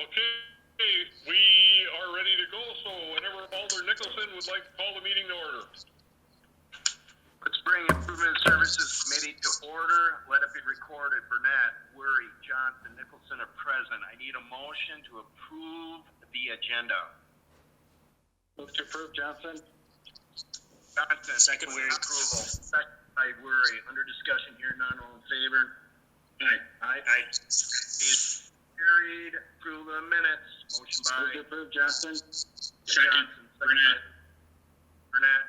Okay, we are ready to go, so whenever Alder Nicholson would like to call the meeting to order. Let's bring Improvement Services Committee to order. Let it be recorded. Burnett, Worry, Johnson, Nicholson are present. I need a motion to approve the agenda. Move to approve, Johnson. Johnson. Second, with Weary. Approval. Second by Worry. Under discussion here, none, all in favor? Aye. Aye. Is carried. Approve the minutes. Motion Move to by approve, Johnson. Johnson. Second by Burnett.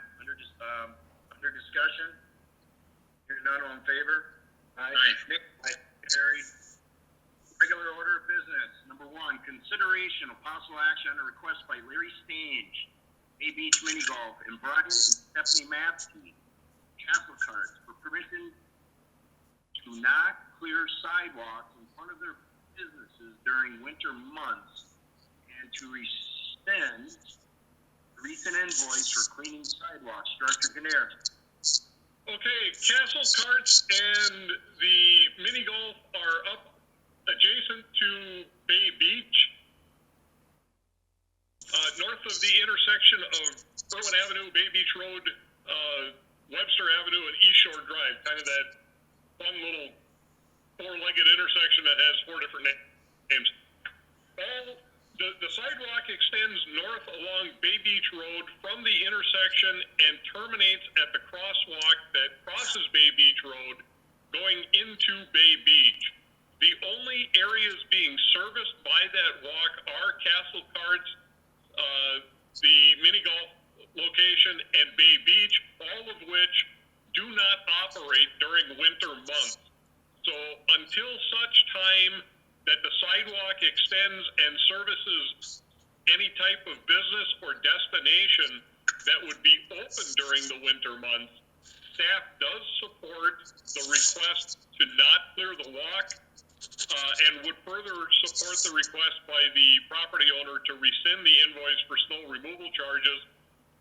Under discussion. Here, none, all in favor? Aye. Nick, carried. Regular order of business. Number one, consideration of possible action on a request by Larry Stange, Bay Beach Mini Golf, and Brian and Stephanie Matzke, Castle Cards, for permission to not clear sidewalks in front of their businesses during winter months and to rescind the recent invoice for cleaning sidewalks. Director Ganner. Okay, Castle Carts and the mini golf are up adjacent to Bay Beach, north of the intersection of Irwin Avenue, Bay Beach Road, Webster Avenue, and East Shore Drive, kind of that fun little four-legged intersection that has four different names. The sidewalk extends north along Bay Beach Road from the intersection and terminates at the crosswalk that crosses Bay Beach Road going into Bay Beach. The only areas being serviced by that walk are Castle Carts, the mini golf location, and Bay Beach, all of which do not operate during winter months. So until such time that the sidewalk extends and services any type of business or destination that would be open during the winter months, staff does support the request to not clear the walk and would further support the request by the property owner to rescind the invoice for snow removal charges.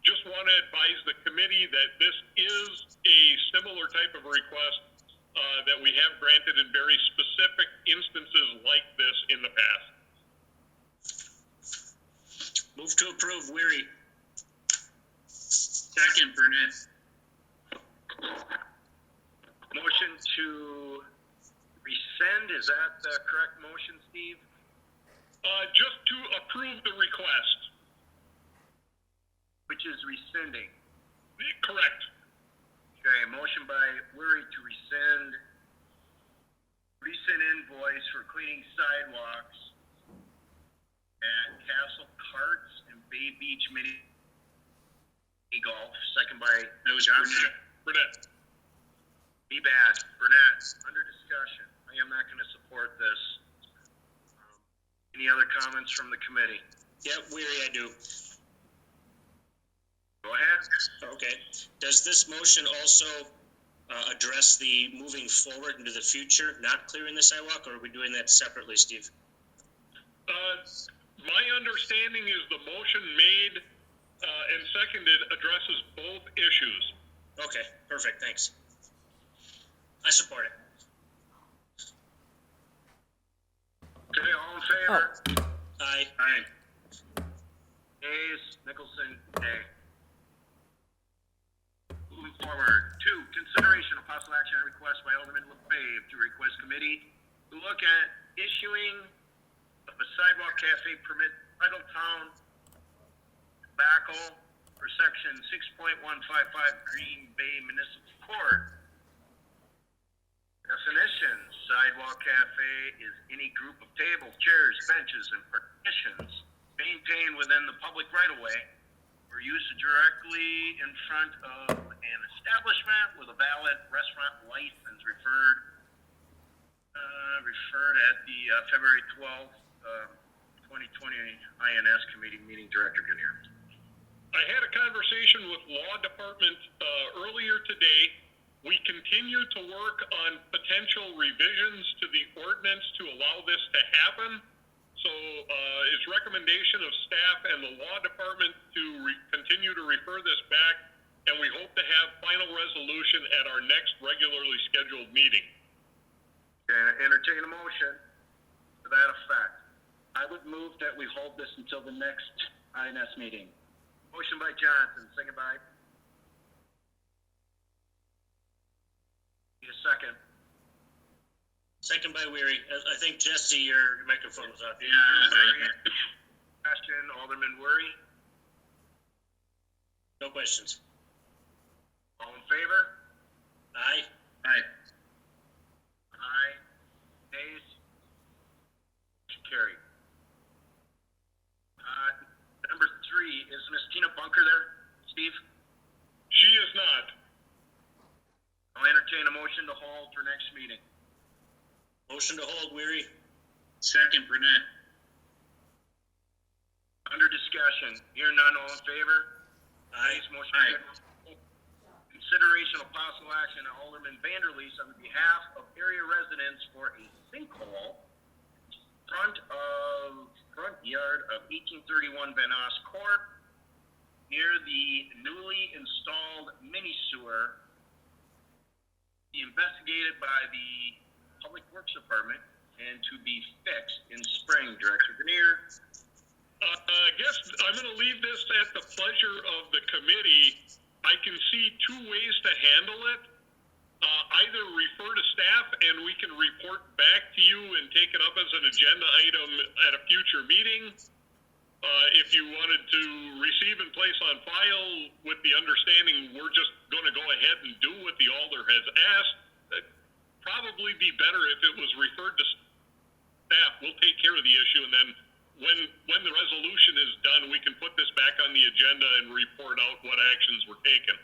Just want to advise the committee that this is a similar type of request that we have granted in very specific instances like this in the past. Move to approve, Weary. Second, Burnett. Motion to rescind, is that the correct motion, Steve? Just to approve the request. Which is rescinding. Correct. Okay, motion by Worry to rescind invoice for cleaning sidewalks at Castle Carts and Bay Beach Mini Golf. Second by Johnson. Burnett. Burnett. Under discussion. I am not going to support this. Any other comments from the committee? Yeah, Weary, I do. Go ahead. Okay. Does this motion also address the moving forward into the future, not clearing the sidewalk, or are we doing that separately, Steve? My understanding is the motion made and seconded addresses both issues. Okay, perfect, thanks. I support it. Okay, all in favor? Aye. Aye. Ayes, Nicholson, nay. Moving forward, 2, consideration of possible action on request by Alderman LaFave to request committee to look at issuing of a sidewalk cafe permit Titletown tobacco for section 6.155 Green Bay Municipal Court. Definition, sidewalk cafe is any group of tables, chairs, benches, and partitions maintained within the public right-of-way for use directly in front of an establishment with a valid restaurant license referred at the February 12th, 2020 INS committee meeting. Director Ganner. I had a conversation with law department earlier today. We continue to work on potential revisions to the ordinance to allow this to happen. So it's recommendation of staff and the law department to continue to refer this back, and we hope to have final resolution at our next regularly scheduled meeting. Entertain a motion to that effect. I would would move that we hold this until the next INS meeting. Motion by Johnson, second by? Need a second? Second by Weary. I think Jesse, your microphone was off. Question, Alderman Worry, No questions. all in favor? Aye. Aye. Aye. Nays? Motion carried. Number 3, is Miss Tina Bunker there, Steve? She is not. I'll entertain a motion to hold for next meeting. Motion to hold, Weary. Second, Burnett. Under discussion, hear none, all in favor? Aye. Nays, motion Aye. carried. Consideration of possible action on Alderman Vanderleest on behalf of area residents for a sinkhole front yard of 1831 Van Os Court near the newly installed mini sewer. Be investigated by the Public Works Department and to be fixed in spring. Director Grenier. I guess I'm going to leave this at the pleasure of the committee. I can see two ways to handle it. Either refer to staff and we can report back to you and take it up as an agenda item at a future meeting. If you wanted to receive and place on file with the understanding we're just going to go ahead and do what the alder has asked, that'd probably be better if it was referred to staff. We'll take care of the issue, and then when the resolution is done, we can put this back on the agenda and report out what actions were taken.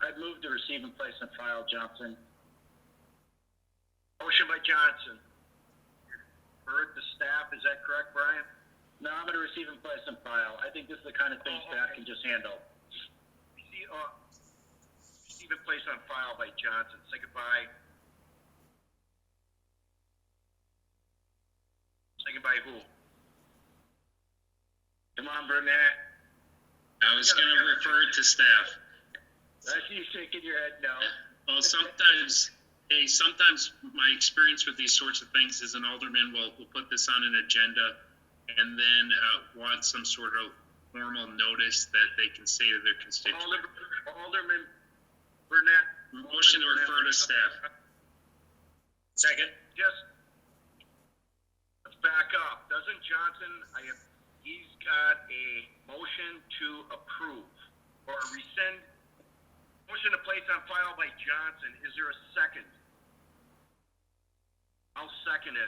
I'd move to receive and place on file, Johnson. Motion by Johnson. Refer it to staff. Is that correct, Brian? No, I'm going to receive and place on file. I think this is the kind of thing staff can just handle. Receive and place on file by Johnson. Second by who? Come on, Burnett. I was going to refer it to staff. I see you shaking your head no. Well, sometimes my experience with these sorts of things is an alderman will put this on an agenda and then want some sort of formal notice that they can say to their constituents. Alderman Burnett. Motion to refer to staff. Second. Let's back up. Doesn't Johnson, he's got a motion to approve or rescind. Motion to place on file by Johnson. Is there a second? I'll second it.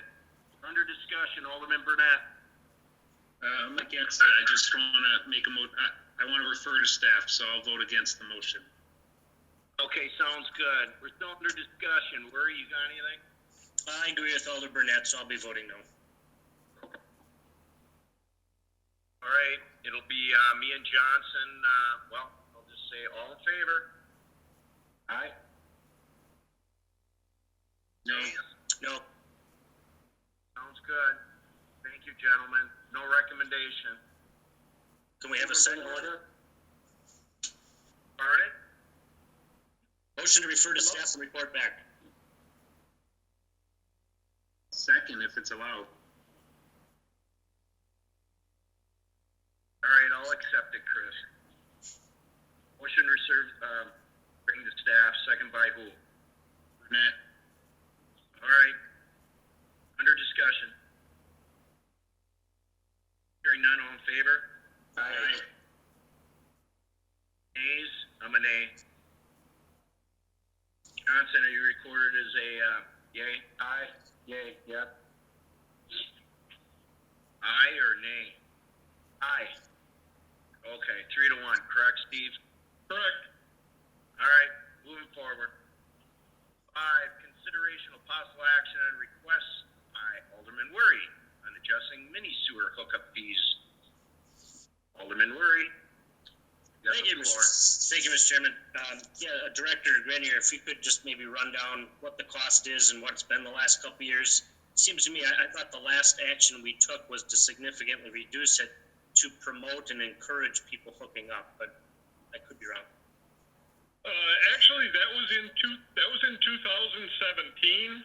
Under discussion, Alderman Burnett. I'm against it. I just want to make I want to refer to staff, so I'll vote against the motion. Okay, sounds good. We're still under discussion. Worry, you got anything? I agree with Alder Burnett, so I'll be voting no. All right, it'll be me and Johnson. I'll just say all in favor. Aye. No. No. Sounds good. Thank you, gentlemen. No recommendation. Can we have a second order? Pardon? Motion to refer to staff and report back. Second, if it's allowed. All right, I'll accept it, Chris. Motion bring to staff, second by who? Burnett. All right. Under discussion. Hearing none, all in favor? Aye. Nays? I'm a nay. Johnson, are you recorded as a yay? Aye. Yay. Yep. Aye or nay? Aye. Okay, 3-1, correct, Steve? Correct. All right, moving forward. 5, consideration of possible action on requests by Alderman Worry on adjusting mini sewer hookup fees. Alderman Worry. Thank you, Mr. Chairman. Director Grenier, if you could just maybe run down what the cost is and what it's been the last couple of years. It seems to me, I thought the last action we took was to significantly reduce it to promote and encourage people hooking up, but I could be wrong. Actually, that was in 2017.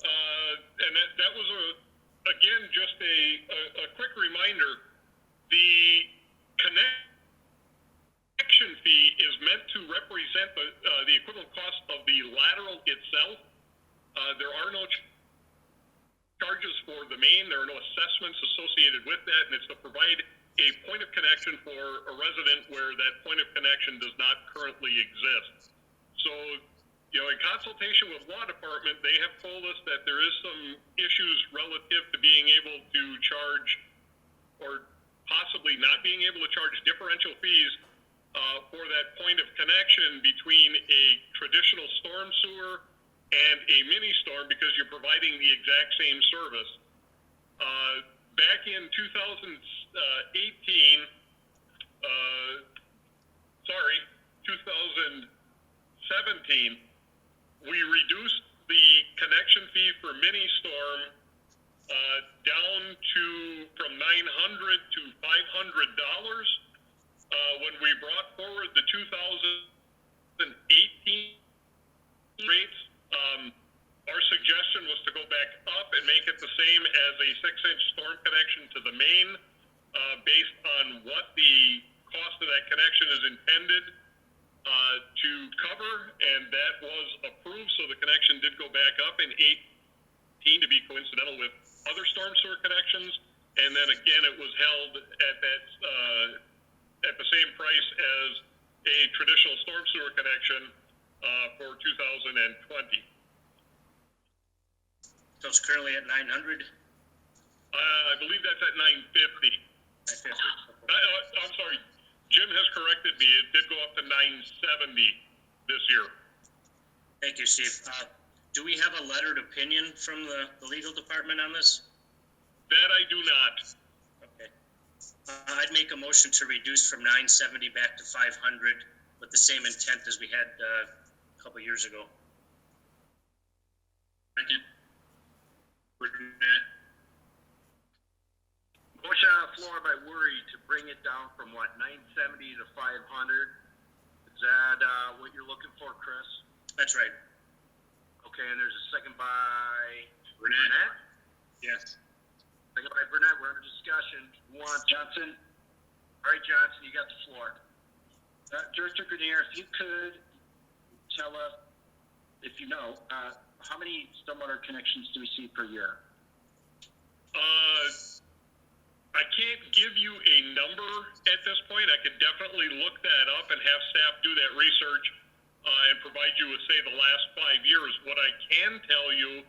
And that was again, just a quick reminder, the connection fee is meant to represent the equivalent cost of the lateral itself. There are no charges for the main. There are no assessments associated with that, and it's to provide a point of connection for a resident where that point of connection does not currently exist. So, in consultation with law department, they have told us that there is some issues relative to being able to charge, or possibly not being able to charge, differential fees for that point of connection between a traditional storm sewer and a mini storm, because you're providing the exact same service. Back in 2017, we reduced the connection fee for mini storm down from $900 to $500 when we brought forward the 2018 rates. Our suggestion was to go back up and make it the same as a 6-inch storm connection to the main, based on what the cost of that connection is intended to cover, and that was approved. So the connection did go back up in 18 to be coincidental with other storm sewer connections, and then again it was held at that at the same price as a traditional storm sewer connection for 2020. So it's currently at 900? I believe that's at 950. 950. I'm sorry, Jim has corrected me. It did go up to 970 this year. Thank you, Steve. Do we have a lettered opinion from the legal department on this? That I do not. Okay. I'd make a motion to reduce from 970 back to 500 with the same intent as we had a couple years ago. Second. Burnett. Motion on the floor by Worry to bring it down from 970 to 500. Is that what you're looking for, Chris? That's right. Okay, and there's a second by Burnett. Burnett? Yes. Second by Burnett. We're under discussion. Who wants? Johnson, All right, Johnson, you got the floor. Director Grenier, if you could tell us, if you know, how many stormwater connections do we see per year? I can't give you a number at this point. I could definitely look that up and have staff do that research and provide you with, say, the last 5 years. What I can tell you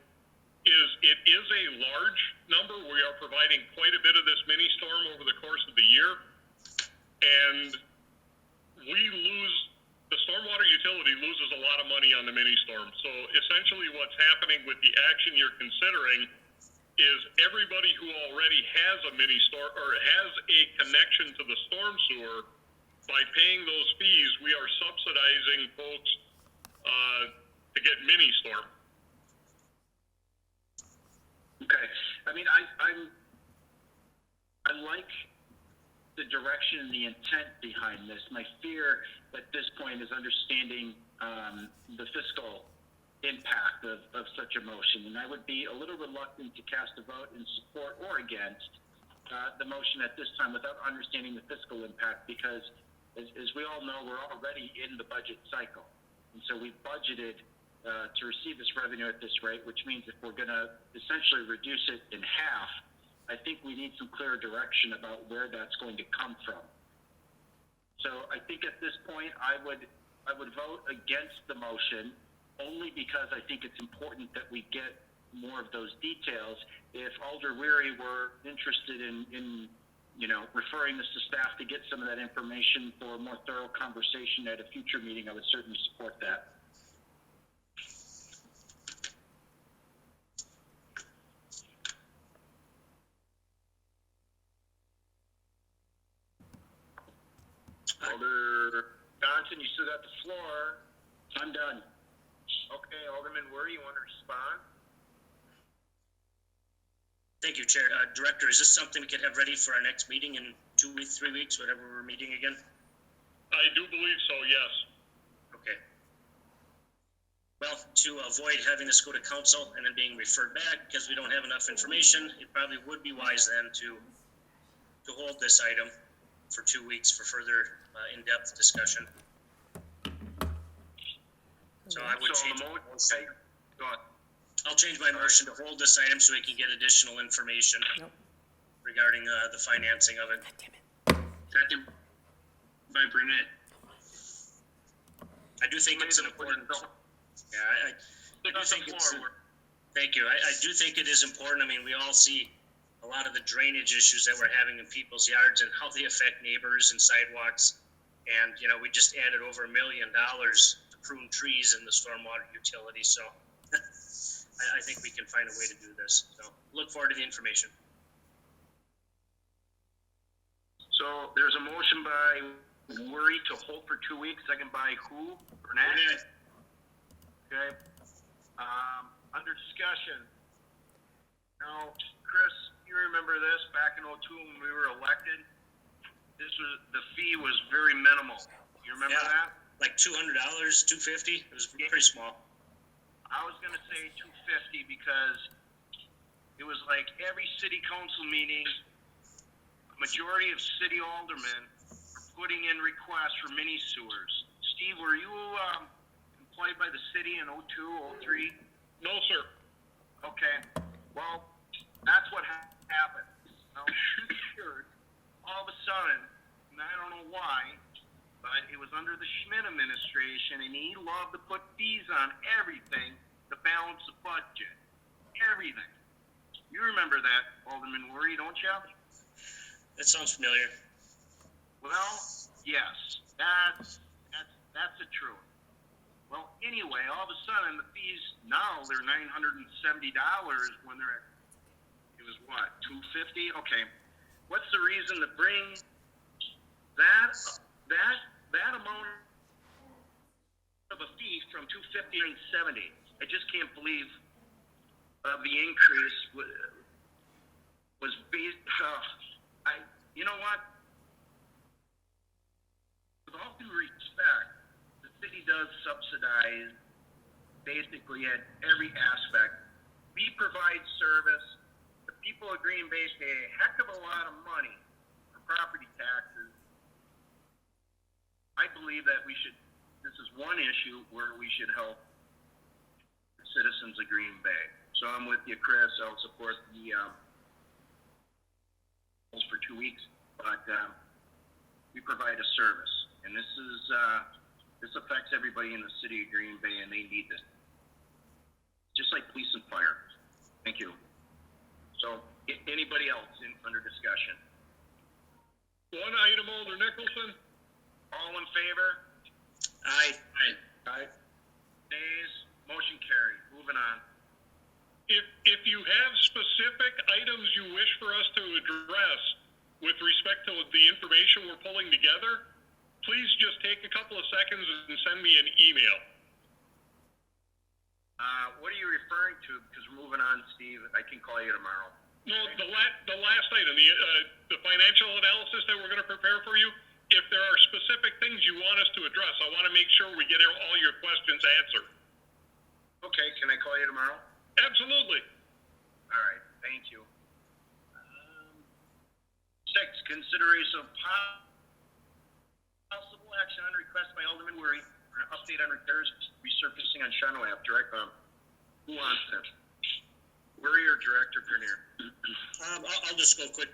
is it is a large number. We are providing quite a bit of this mini storm over the course of the year, and the stormwater utility loses a lot of money on the mini storm. So essentially what's happening with the action you're considering is everybody who already has a mini storm or has a connection to the storm sewer, by paying those fees, we are subsidizing folks to get mini storm. Okay. I mean, I like the direction and the intent behind this. My fear at this point is understanding the fiscal impact of such a motion. And I would be a little reluctant to cast a vote in support or against the motion at this time without understanding the fiscal impact, because as we all know, we're already in the budget cycle. And so we've budgeted to receive this revenue at this rate, which means if we're going to essentially reduce it in half, I think we need some clear direction about where that's going to come from. So I think at this point, I would vote against the motion, only because I think it's important that we get more of those details. If Alder Weary were interested in referring this to staff to get some of that information for a more thorough conversation at a future meeting, I would certainly support that. Alder Johnson, you still got the floor. I'm done. Okay, Alderman Worry, you want to respond? Thank you, Chair. Director, is this something we could have ready for our next meeting in 2 weeks, 3 weeks, whatever we're meeting again? I do believe so, yes. Okay. well, to avoid having this go to council and then being referred back because we don't have enough information, it probably would be wise then to hold this item for 2 weeks for further in-depth discussion. So I would So change. the okay, go on. I'll change my motion to hold this item so we can get additional information regarding the financing of it. Second by Burnett. I do think it's an important. Yeah, I do think it's. Thank you. I do think it is important. I mean, we all see a lot of the drainage issues that we're having in people's yards and how they affect neighbors and sidewalks. And, you know, we just added over $1 million to prune trees in the stormwater utility. So I think we can find a way to do this. So look forward to the information. So there's a motion by Worry to hold for 2 weeks, second by who? Burnett? Okay. Under discussion. Now, Chris, you remember this back in '02 when we were elected? The fee was very minimal. You remember Yeah. that? Like $200, $250. It was pretty small. I was gonna say 250 because it was like every city council meeting, a majority of city aldermen were putting in requests for mini sewers. Steve, were you employed by the city in '02, '03? No, sir. Okay, well, that's what happened. Now, all of a sudden, and I don't know why, but it was under the Schmidt administration, and he loved to put fees on everything to balance the budget. Everything. You remember that, Alderman Worry, don't you? That sounds familiar. Well, yes, that's the truth. Well, anyway, all of a sudden the fees now they're $970 when they're at, it was what, $250? Okay, what's the reason to bring that amount of a fee from $250 to $970? I just can't believe the increase was based. You know what? With all due respect, the city does subsidize basically at every aspect. We provide service. The people of Green Bay pay a heck of a lot of money for property taxes. I believe that this is one issue where we should help the citizens of Green Bay. So I'm with you, Chris. I'll support the for 2 weeks, but we provide a service, and this affects everybody in the city of Green Bay, and they need this, just like police and fire. Thank you. So, anybody else under discussion? One item, Alder Nicholson. All in favor? Aye. Aye. Nays? Motion carried. Moving on. If you have specific items you wish for us to address with respect to the information we're pulling together, please just take a couple of seconds and send me an email. What are you referring to? Because we're moving on, Steve. I can call you tomorrow. No, the last item, the financial analysis that we're going to prepare for you. If there are specific things you want us to address, I want to make sure we get all your questions answered. Okay, can I call you tomorrow? Absolutely. All right, thank you. 6, consideration of possible action on request by Alderman Worry for an update on repairs resurfacing on Shawano Ave. Who wants it? Worry or Director Bernier? I'll just go quick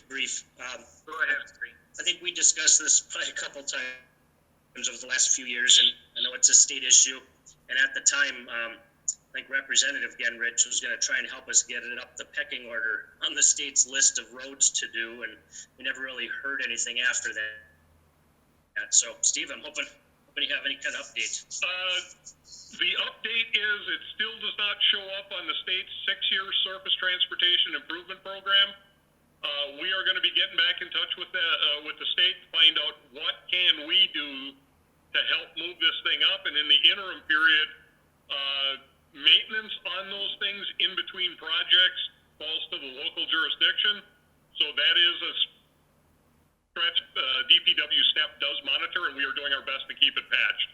brief. Go ahead, Bree. I think we discussed this probably a couple times over the last few years, and I know it's a state issue. And at the time, I think Representative Genrich was going to try and help us get it up the pecking order on the state's list of roads to do, and we never really heard anything after that. So, Steve, I'm hoping you have any kind of update. The update is it still does not show up on the state's 6-year surface transportation improvement program. We are going to be getting back in touch with the state to find out what can we do to help move this thing up, and in the interim period, maintenance on those things in between projects falls to the local jurisdiction. So that is a stretch DPW staff does monitor, and we are doing our best to keep it patched.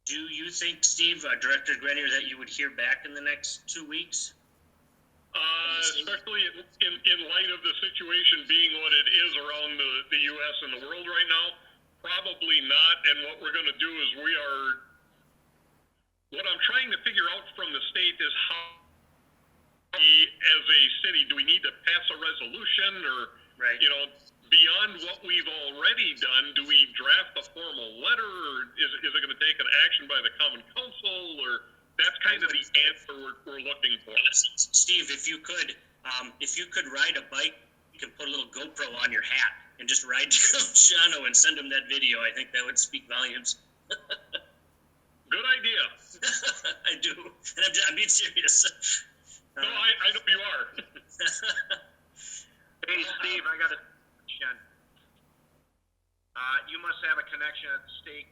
Do you think, Steve, Director Grenier, that you would hear back in the next 2 weeks? Especially in light of the situation being what it is around the U.S. and the world right now, probably not. And what we're going to do is what I'm trying to figure out from the state is how we, as a city, do we need to pass a resolution or, Right. beyond what we've already done, do we draft a formal letter or is it going to take an action by the Common Council or that's kind of the answer we're looking for. Steve, if you could ride a bike, you could put a little GoPro on your hat and just ride down Shawano and send him that video. I think that would speak volumes. Good idea. I do, and I'm being serious. No, I know you are. Hey, Steve, I got a question. You must have a connection at the state.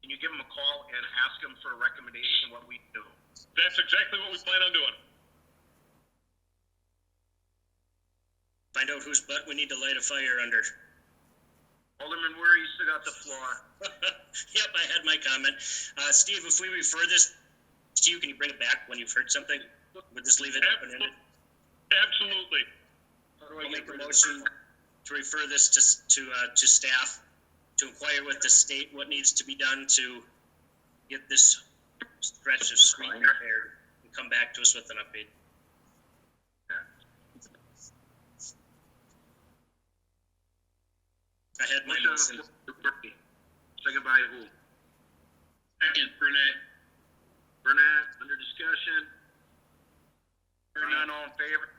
Can you give them a call and ask them for a recommendation what we do? That's exactly what we plan on doing. Find out whose butt we need to light a fire under. Alderman Ware, you still got the floor. Yep, I had my comment. Steve, if we refer this to you, can you bring it back when you've heard something? We'll just leave it open-ended. Absolutely. I'll make a motion to refer this to staff, to inquire with the state what needs to be done to get this stretch of street repaired and come back to us with an update. I had my motion. Second by who? Second, Burnett. Burnett, under discussion. Hearing none, all in favor?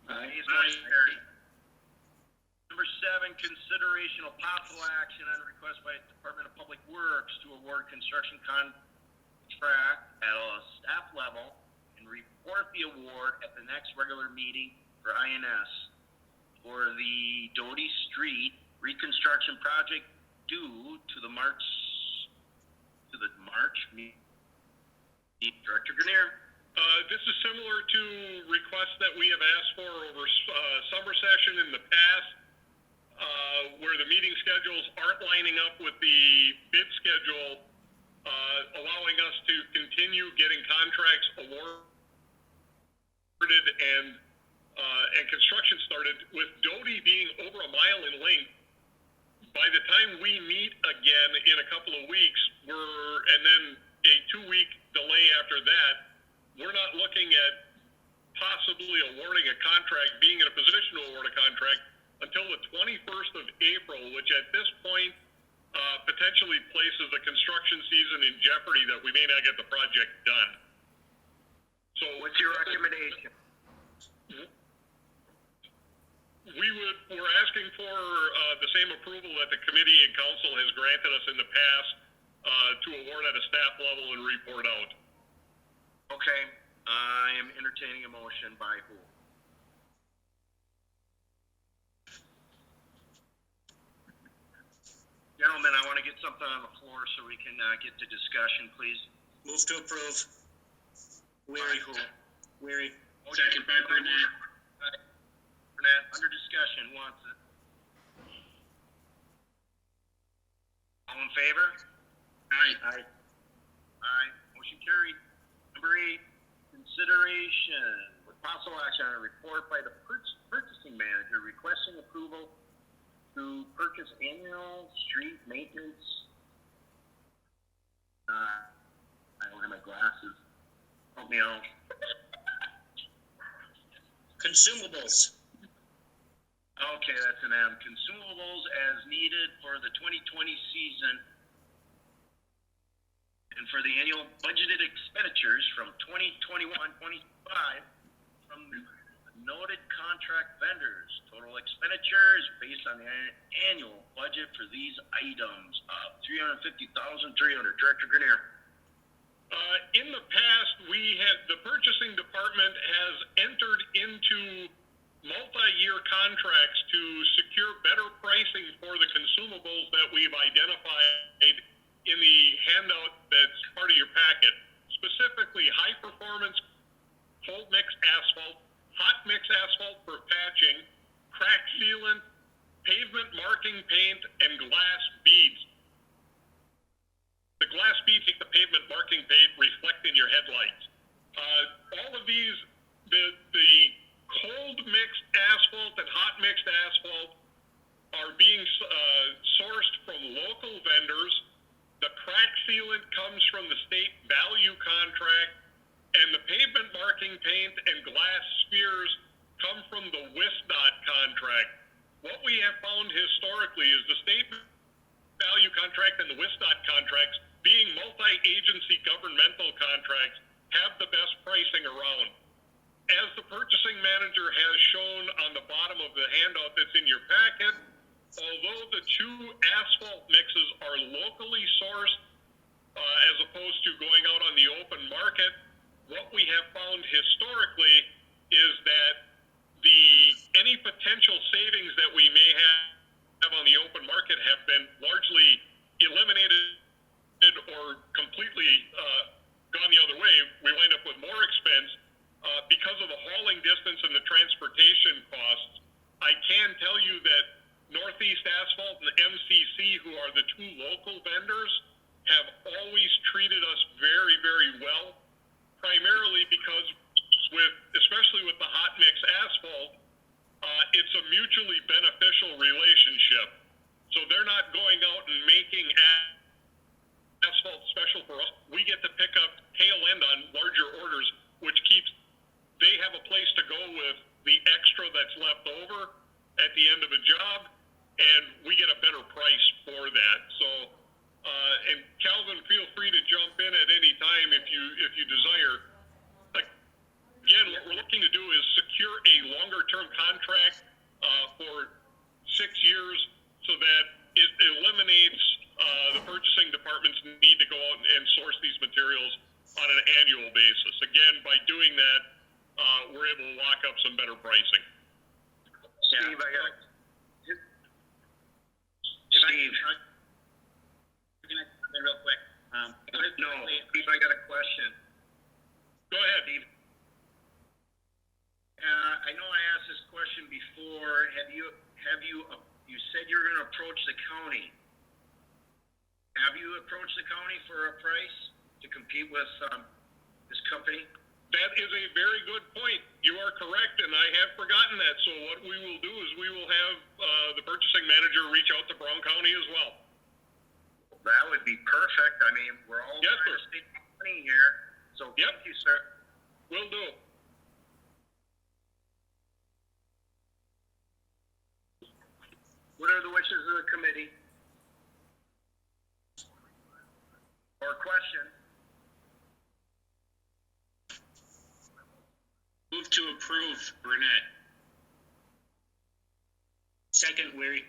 Aye. Ayes, motion carried. Number 7, consideration of possible action on a request by the Department of Public Works to award construction contract at a staff level and report the award at the next regular meeting for INS for the Doty Street reconstruction project due to the March meeting. Director Grenier. This is similar to requests that we have asked for over summer session in the past, where the meeting schedules aren't lining up with the bid schedule, allowing us to continue getting contracts awarded and construction started. With Doty being over a mile in length, by the time we meet again in a couple of weeks, and then a 2-week delay after that, we're not looking at possibly awarding a contract, being in a position to award a contract until the 21st of April, which at this point potentially places the construction season in jeopardy that we may not get the project done. So What's your recommendation? We're asking for the same approval that the committee and council has granted us in the past to award at a staff level and report out. Okay, I am entertaining a motion by who? Gentlemen, I want to get something on the floor so we can get to discussion, please. Move to approve. By who? Weary. Second by Burnett. Burnett, under discussion, who wants it? All in favor? Aye. Aye, motion carried. Number 8, consideration with possible action on a report by the purchasing manager requesting approval to purchase annual street maintenance. I don't have my glasses. Help me out. Consumables. Okay, that's an M. Consumables as needed for the 2020 season and for the annual budgeted expenditures from 2021-25 from noted contract vendors. Total expenditures based on the annual budget for these items of $350,300. Director Grenier. In the past, the purchasing department has entered into multi-year contracts to secure better pricing for the consumables that we've identified in the handout that's part of your packet. Specifically, high performance cold mix asphalt, hot mix asphalt for patching, crack sealant, pavement marking paint, and glass beads. glass bead, take the pavement marking paint, reflect in your headlights. All of these, the cold mixed asphalt and hot mixed asphalt are being sourced from local vendors. The crack sealant comes from the state value contract, and the pavement marking paint and glass spheres come from the WISDOT contract. What we have found historically is the state value contract and the WISDOT contracts, being multi-agency governmental contracts, have the best pricing around. As the purchasing manager has shown on the bottom of the handout that's in your packet, although the two asphalt mixes are locally sourced as opposed to going out on the open market, what we have found historically is that any potential savings that we may have on the open market have been largely eliminated or completely gone the other way. We wind up with more expense because of the hauling distance and the transportation costs. I can tell you that Northeast Asphalt and the MCC, who are the two local vendors, have always treated us very, very well, primarily because especially with the hot mix asphalt, it's a mutually beneficial relationship. So they're not going out and making asphalt special for us. We get to pick up tail end on larger orders, which they have a place to go with the extra that's left over at the end of a job, and we get a better price for that. So, and Calvin, feel free to jump in at any time if you desire. Again, what we're looking to do is secure a longer-term contract for 6 years so that it eliminates the purchasing department's need to go out and source these materials on an annual basis. Again, by doing that, we're able to lock up some better pricing. Steve, I got real quick. Steve, I got a question. Go ahead. Steve, I know I asked this question before. You said you're going to approach the county. Have you approached the county for a price to compete with this company? That is a very good point. You are correct, and I have forgotten that. So what we will do is we will have the purchasing manager reach out to Brown County as well. That would be perfect. I mean, we're all Yes, trying sir. to save money here. So Yep. Thank you, sir. Will do. What are the wishes of the committee? Or question? Move to approve, Burnett. Second, Weary.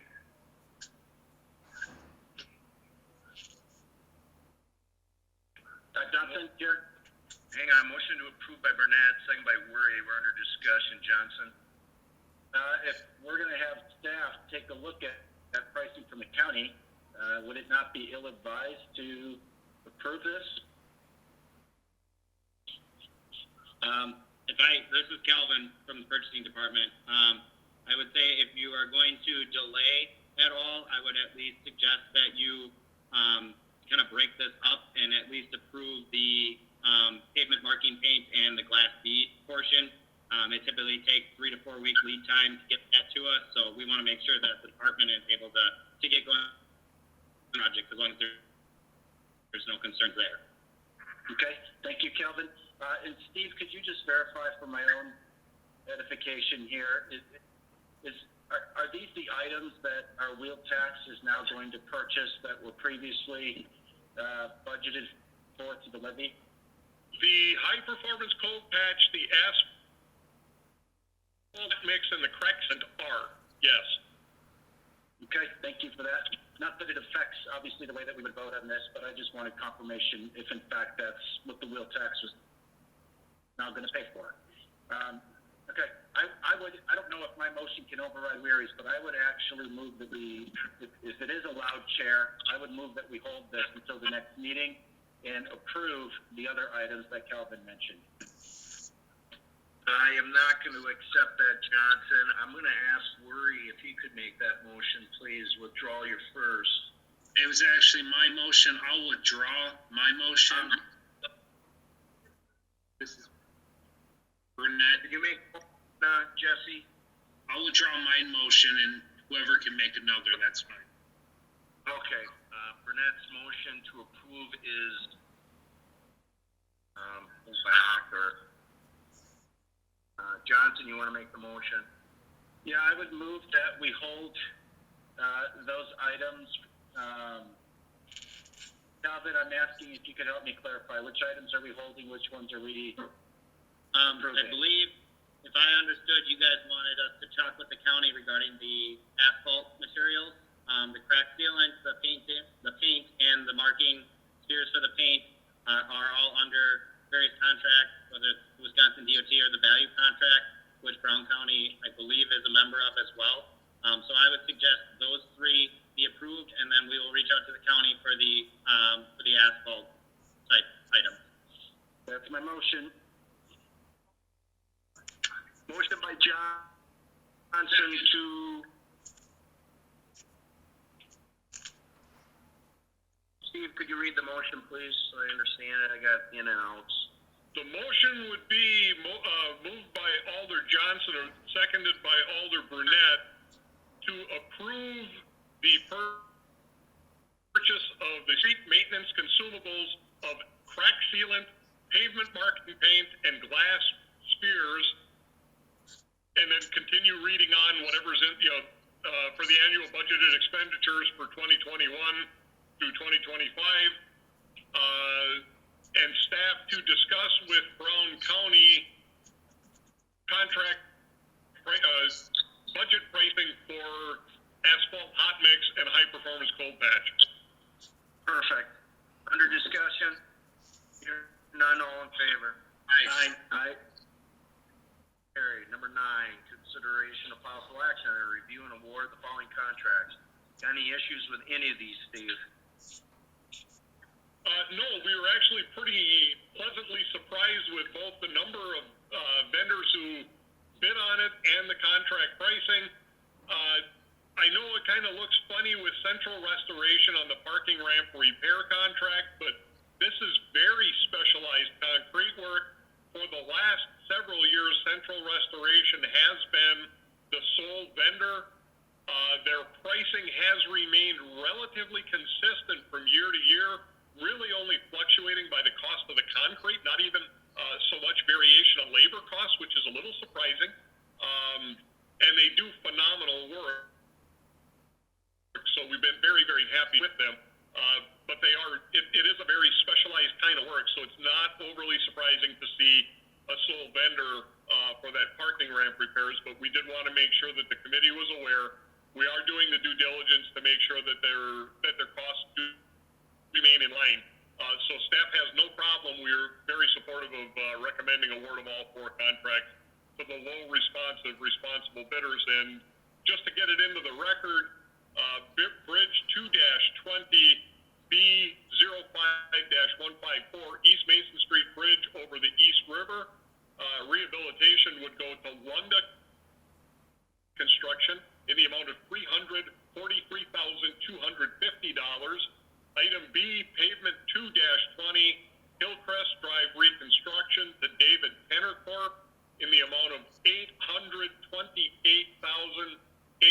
Johnson, here. Hang on, motion to approve by Burnett, second by Worry. We're under discussion. Johnson? If we're going to have staff take a look at pricing from the county, would it not be ill-advised to approve this? This is Calvin from the purchasing department. I would say if you are going to delay at all, I would at least suggest that you kind of break this up and at least approve the pavement marking paint and the glass bead portion. It typically takes 3 to 4 week lead time to get that to us, so we want to make sure that the department is able to get going on the project as long as there's no concerns there. Okay, thank you, Kelvin. And Steve, could you just verify for my own edification here, are these the items that our wheel tax is now going to purchase that were previously budgeted for to the levy? The high performance cold patch, the asphalt mix, and the crackscent are, yes. Okay, thank you for that. Not that it affects, obviously, the way that we would vote on this, but I just wanted confirmation if, in fact, that's what the wheel tax was now going to pay for. Okay, I don't know if my motion can override Weary's, but I would actually move that if it is allowed, Chair, I would move that we hold this until the next meeting and approve the other items that Calvin mentioned. I am not going to accept that, Johnson. I'm going to ask Worry if he could make that motion, please. Withdraw your first. It was actually my motion. I'll withdraw my motion. This is Burnett. Did you make, Jesse? I'll withdraw my motion, and whoever can make another, that's fine. Okay, Burnett's motion to approve is, hold back, or, Johnson, you wanna make the motion? Yeah, I would move that we hold those items. Calvin, I'm asking if you could help me clarify, which items are we holding, which ones are we? I believe, if I understood, you guys wanted us to talk with the county regarding the asphalt materials, the crack sealant, the paint, and the marking spheres for the paint are all under various contracts, whether it's Wisconsin DOT or the value contract, which Brown County, I believe, is a member of as well. So I would suggest those three be approved, and then we will reach out to the county for the asphalt type item. That's my motion. Motion by Johnson to. Steve, could you read the motion, please, so I understand it? I got in and outs. The motion would be moved by Alder Johnson or seconded by Alder Burnett to approve the purchase of the street maintenance consumables of crack sealant, pavement marking paint, and glass spheres, and then continue reading on whatever's in, for the annual budgeted expenditures for 2021 through 2025. And staff to discuss with Brown County contract budget pricing for asphalt hot mix and high performance cold patch. Perfect. Under discussion? Here, none, all in favor? Aye. Aye. Carried. Number 9, consideration of possible action on a review and award the following contracts. Got any issues with any of these, Steve? No, we were actually pretty pleasantly surprised with both the number of vendors who bid on it and the contract pricing. I know it kind of looks funny with Central Restoration on the parking ramp repair contract, but this is very specialized concrete work. For the last several years, Central Restoration has been the sole vendor. Their pricing has remained relatively consistent from year to year, really only fluctuating by the cost of the concrete, not even so much variation on labor costs, which is a little surprising. And they do phenomenal work. So we've been very, very happy with them. But they are, it is a very specialized kind of work, so it's not overly surprising to see a sole vendor for that parking ramp repairs, but we did want to make sure that the committee was aware. We are doing the due diligence to make sure that their costs do remain in line. So staff has no problem. We're very supportive of recommending award of all 4 contracts to the low responsive responsible bidders. And just to get it into the record, Bridge 2-20 B05-154 East Mason Street Bridge over the East River. Rehabilitation would go to Lunda Construction in the amount of $343,250. Item B, pavement 2-20 Hillcrest Drive reconstruction to David Penner Corp. in the amount of $828,865.45.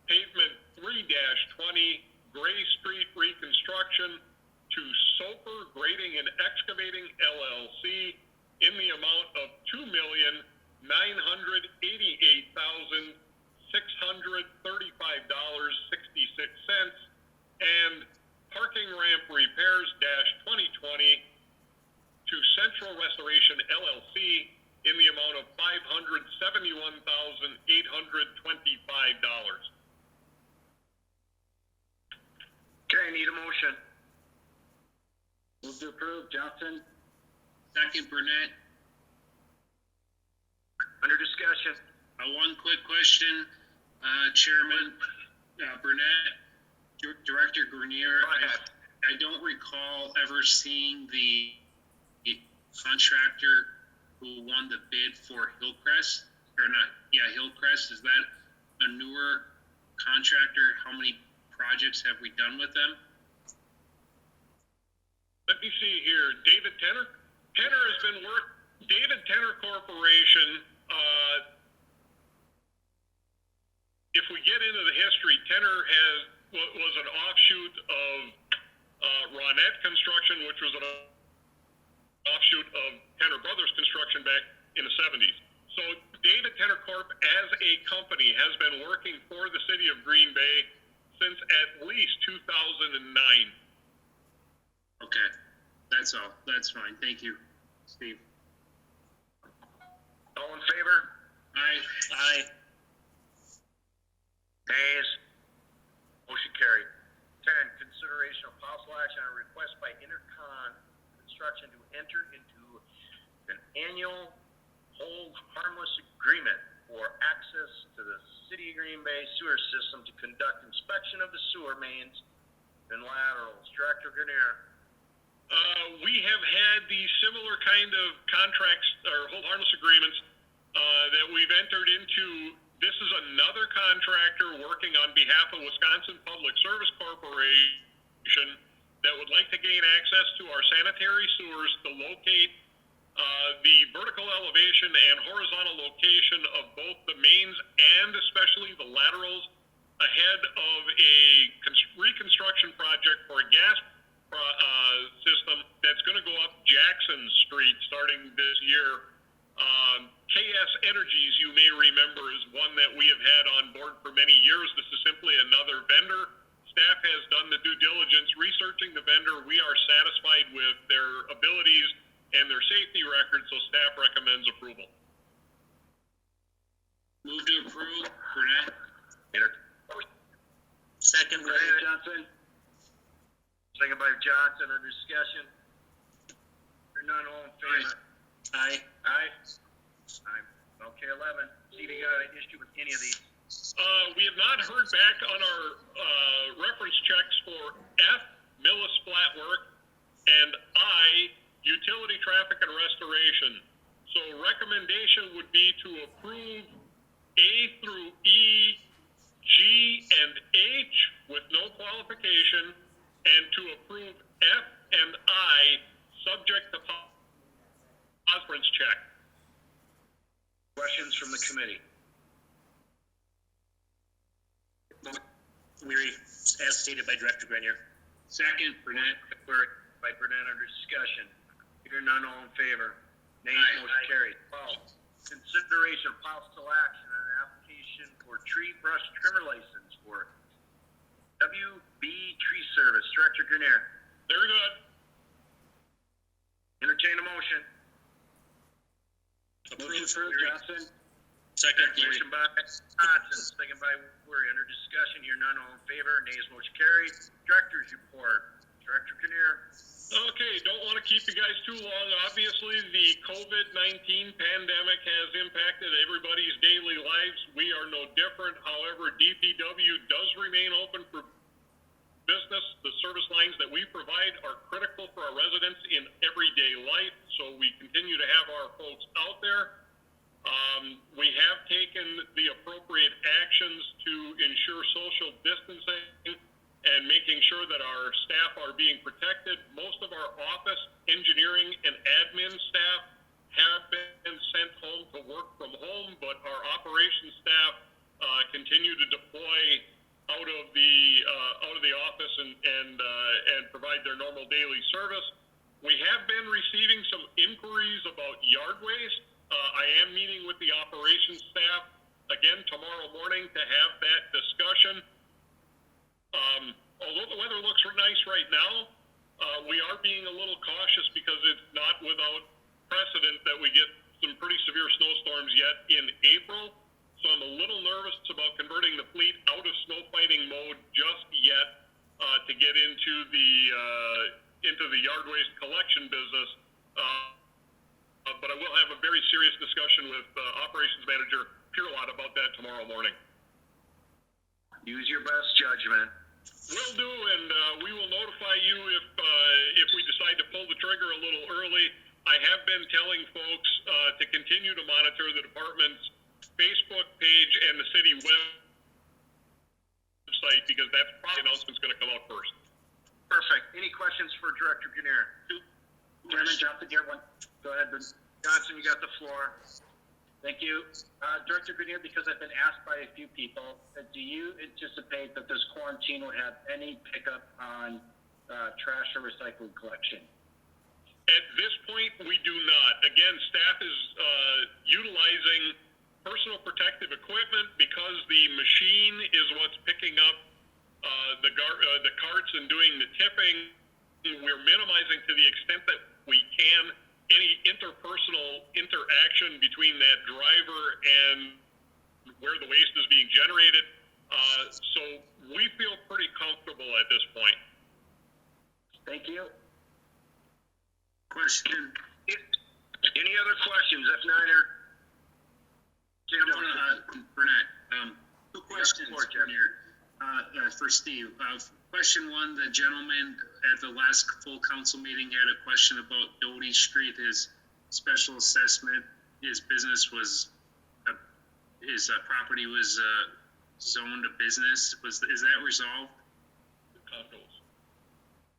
Pavement 3-20 Gray Street reconstruction to Soper Grading and Excavating LLC in the amount of $2,988,635.66, and parking ramp repairs -2020 to Central Restoration LLC in the amount of $571,825. Okay, I need a motion. Move to approve, Johnson. Second, Burnett. Under discussion. One quick question, Chairman Burnett, Director Grenier. Go ahead. I don't recall ever seeing the contractor who won the bid for Hillcrest, or not, yeah, Hillcrest. Is that a newer contractor? How many projects have we done with them? Let me see here. David Tenner? Tenner has been David Tenner Corporation, if we get into the history, Tenner was an offshoot of Ronette Construction, which was an offshoot of Tenner Brothers Construction back in the 70s. So David Tenner Corp. as a company has been working for the city of Green Bay since at least 2009. Okay, that's all. That's fine. Thank you, Steve. All in favor? Aye. Nays? Motion carried. 10, consideration of possible action on a request by Intercon Construction to enter into an annual hold harmless agreement for access to the City of Green Bay sewer system to conduct inspection of the sewer mains and laterals. Director Grenier. We have had these similar kind of contracts or hold harmless agreements that we've entered into. This is another contractor working on behalf of Wisconsin Public Service Corporation that would like to gain access to our sanitary sewers to locate the vertical elevation and horizontal location of both the mains and especially the laterals ahead of a reconstruction project for a gas system that's going to go up Jackson Street starting this year. KS Energies, you may remember, is one that we have had on board for many years. This is simply another vendor. Staff has done the due diligence researching the vendor. We are satisfied with their abilities and their safety record, so staff recommends approval. Move to approve. Burnett. Second, Burnett. Johnson. Second by Johnson. Under discussion. Hearing none, all in favor? Aye. Aye. Aye. Okay, 11. Steve, you got an issue with any of these? We have not heard back on our reference checks for F, Millis Flat Work, and I, Utility Traffic and Restoration. So recommendation would be to approve A through E, G, and H with no qualification, and to approve F and I subject to phosphorus check. Questions from the committee? Weary, as stated by Director Grenier. Second, Burnett. By Burnett under discussion. Hearing none, all in favor? Nays, Aye. motion carried. 12, consideration of possible action on an application for tree brush trimmer license for WB Tree Service. Director Grenier. Very good. Entertain a motion. Approve, Johnson. Second, Motion by Johnson, second by Weary. Under discussion, hear none, all in favor. Nays, motion carried. Director's report. Director Kinnear. Okay, don't want to keep you guys too long. Obviously, the COVID-19 pandemic has impacted everybody's daily lives. We are no different. However, DPW does remain open for business. The service lines that we provide are critical for our residents in everyday life, so we continue to have our folks out there. We have taken the appropriate actions to ensure social distancing and making sure that our staff are being protected. Most of our office, engineering, and admin staff have been sent home to work from home, but our operations staff continue to deploy out of the office and provide their normal daily service. We have been receiving some inquiries about yard waste. I am meeting with the operations staff again tomorrow morning to have that discussion. Although the weather looks nice right now, we are being a little cautious because it's not without precedent that we get some pretty severe snowstorms yet in April. So I'm a little nervous about converting the fleet out of snow fighting mode just yet to get into the yard waste collection business. But I will have a very serious discussion with operations manager Pirlot about that tomorrow morning. Use your best judgment. Will do, and we will notify you if we decide to pull the trigger a little early. I have been telling folks to continue to monitor the department's Facebook page and the city website because that's probably the announcement's gonna come out first. Perfect. Any questions for Director Grenier? Chairman, Johnson here, one, go ahead, Ben. Johnson, you got the floor. Thank you. Director Grenier, because I've been asked by a few people, do you anticipate that this quarantine will have any pickup on trash or recycling collection? At this point, we do not. Again, staff is utilizing personal protective equipment because the machine is what's picking up the carts and doing the tipping. We're minimizing to the extent that we can any interpersonal interaction between that driver and where the waste is being generated. So we feel pretty comfortable at this point. Thank you. Question. Any other questions? If not, Burnett, two questions floor, Jeff. here, for Steve. Question one, the gentleman at the last full council meeting had a question about Doty Street, his special assessment. His business was, his property was zoned a business. Is that resolved? Condos.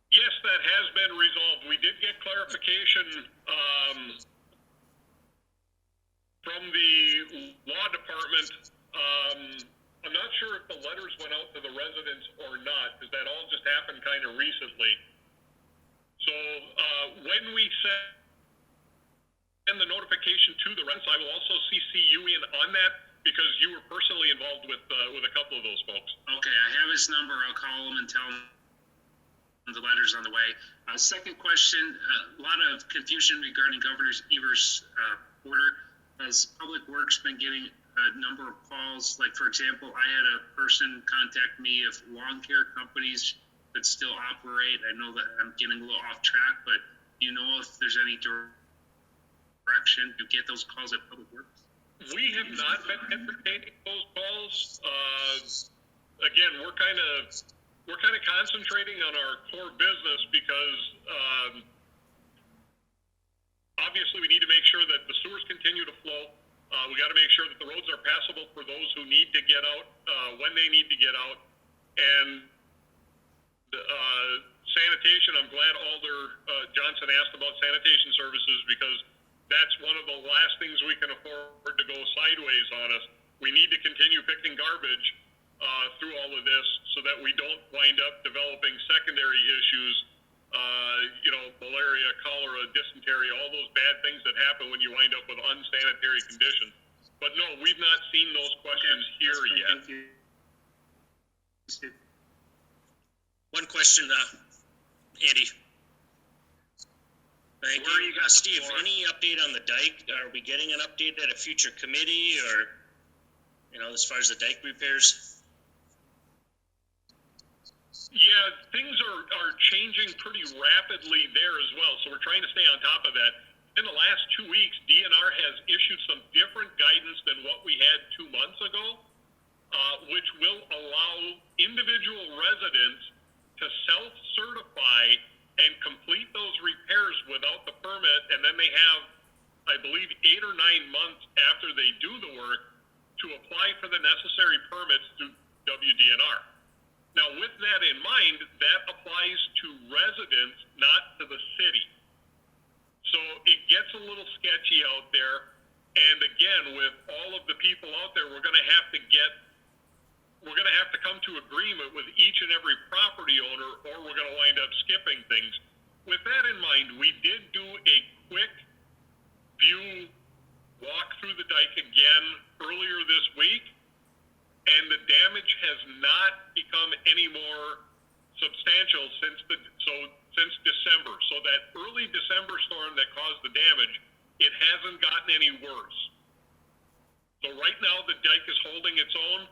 Yes, that has been resolved. We did get clarification from the law department. I'm not sure if the letters went out to the residents or not, because that all just happened kind of recently. So when we send the notification to the residents, I will also CC you in on that because you were personally involved with a couple of those folks. Okay, I have his number. I'll call him and tell him the letter's on the way. Second question, a lot of confusion regarding Governor Evers' order. Has Public Works been getting a number of calls? Like, for example, I had a person contact me if lawn care companies could still operate. I know that I'm getting a little off track, but do you know if there's any direction to get those calls at Public Works? We have not been entertaining those calls. Again, we're kind of concentrating on our core business because obviously we need to make sure that the sewers continue to flow. We got to make sure that the roads are passable for those who need to get out when they need to get out. And sanitation, I'm glad Alder Johnson asked about sanitation services because that's one of the last things we can afford to go sideways on us. We need to continue picking garbage through all of this so that we don't wind up developing secondary issues, malaria, cholera, dysentery, all those bad things that happen when you wind up with unsanitary conditions. But no, we've not seen those questions here yet. Thank you. One question, Andy. Thank Where you. you got the Steve, floor. any update on the dike? Are we getting an update at a future committee or, as far as the dike repairs? Yeah, things are changing pretty rapidly there as well, so we're trying to stay on top of that. In the last 2 weeks, DNR has issued some different guidance than what we had 2 months ago, which will allow individual residents to self-certify and complete those repairs without the permit, and then they have, I believe, 8 or 9 months after they do the work to apply for the necessary permits through WDNR. Now, with that in mind, that applies to residents, not to the city. So it gets a little sketchy out there. And again, with all of the people out there, we're going to have to come to agreement with each and every property owner, or we're going to wind up skipping things. With that in mind, we did do a quick view walk through the dike again earlier this week. And the damage has not become any more substantial since December. So that early December storm that caused the damage, it hasn't gotten any worse. So right now the dike is holding its own,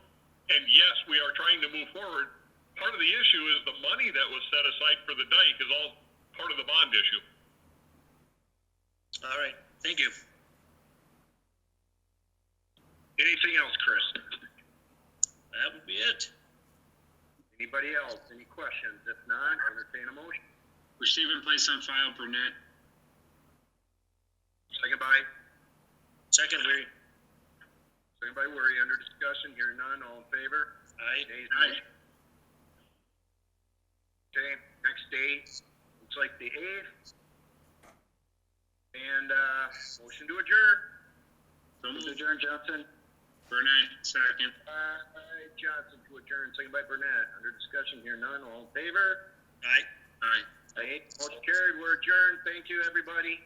and yes, we are trying to move forward. Part of the issue is the money that was set aside for the dike is all part of the bond issue. All right, thank you. Anything else, Chris? That would be it. Anybody else? Any questions? If not, entertain a motion. Receive and place on file, Burnett. Second by Weary. Worry. Under discussion. Hearing none. All in favor? Aye. Nays, Aye. motion Okay, next date, looks like the 8th. And, motion to adjourn. So Move to moved. adjourn, Johnson. Burnett, second. Johnson to adjourn, second by Burnett. Under discussion here, none, all in favor? Aye. Aye. Motion carried, we're adjourned. Thank you, everybody.